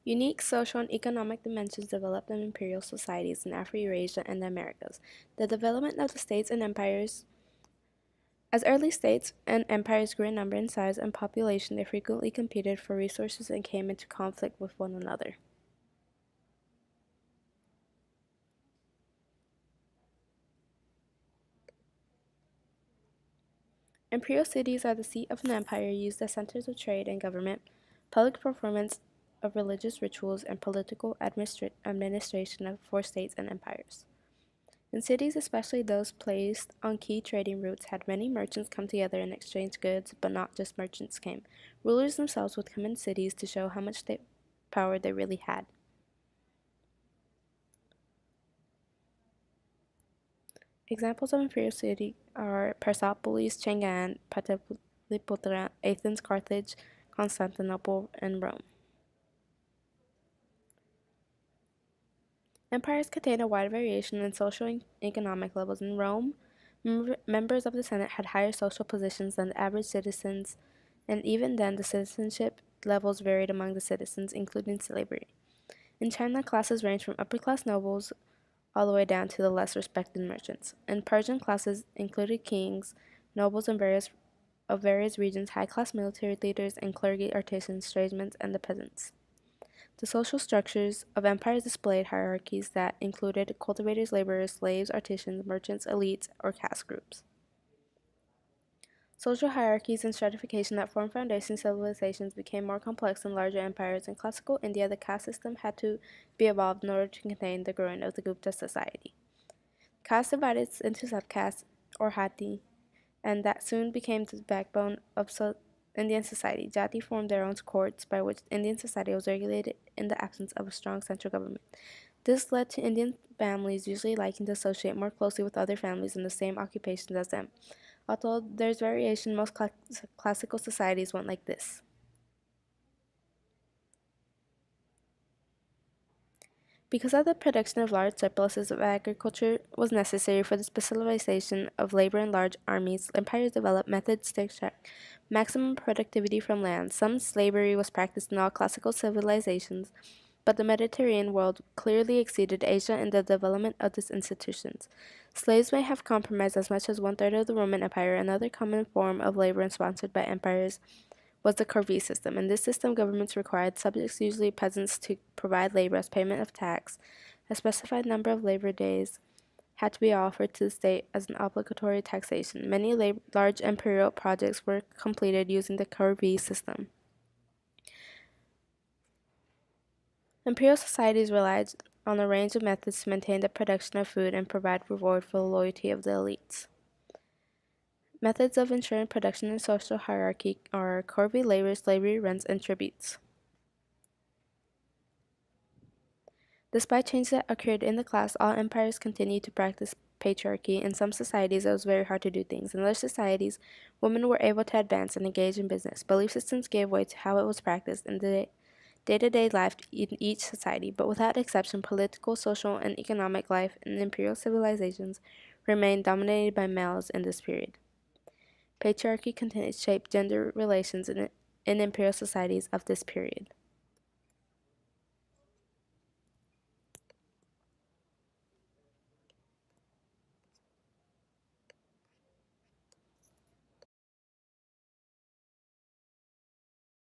Unique social and economic dimensions developed in imperial societies in Afro-Eurasia and the Americas. The development of the states and empires. As early states and empires grew in number and size and population, they frequently competed for resources and came into conflict with one another. Imperial cities are the seat of an empire used as centers of trade and government, public performance of religious rituals, and political administration for states and empires. In cities, especially those placed on key trading routes, had many merchants come together and exchange goods, but not just merchants came. Rulers themselves would come in cities to show how much power they really had. Examples of imperial cities are Persepolis, Chang'an, Pataliputra, Athens, Carthage, Constantinople, and Rome. Empires contain a wide variation in social and economic levels. In Rome, members of the Senate had higher social positions than the average citizens, and even then the citizenship levels varied among the citizens, including slavery. In China, classes ranged from upper-class nobles all the way down to the less respected merchants. In Persian, classes included kings, nobles of various regions, high-class military leaders, and clergy, artisans, tradesmen, and the peasants. The social structures of empires displayed hierarchies that included cultivators, laborers, slaves, artisans, merchants, elites, or caste groups. Social hierarchies and stratification that formed foundation civilizations became more complex in larger empires. In classical India, the caste system had to be evolved in order to contain the growing of the Gupta society. Caste divided into subcastes, or jati, and that soon became the backbone of Indian society. Jati formed their own courts by which Indian society was regulated in the absence of a strong central government. This led to Indian families usually liking to associate more closely with other families in the same occupations as them. Although there's variation, most classical societies went like this. Because of the production of large surpluses of agriculture was necessary for the specialization of labor in large armies, empires developed methods to extract maximum productivity from land. Some slavery was practiced in all classical civilizations, but the Mediterranean world clearly exceeded Asia in the development of these institutions. Slaves may have comprised as much as one-third of the Roman Empire. Another common form of labor sponsored by empires was the corvée system. In this system, governments required subjects, usually peasants, to provide labor as payment of tax. A specified number of labor days had to be offered to the state as an obligatory taxation. Many large imperial projects were completed using the corvée system. Imperial societies relied on a range of methods to maintain the production of food and provide reward for the loyalty of the elites. Methods of ensuring production and social hierarchy are corvée labor, slavery, rents, and tributes. Despite changes that occurred in the class, all empires continued to practice patriarchy. In some societies, it was very hard to do things. In other societies, women were able to advance and engage in business. Belief systems gave way to how it was practiced in the day-to-day life in each society, but without exception, political, social, and economic life in imperial civilizations remained dominated by males in this period. Patriarchy continued to shape gender relations in imperial societies of this period.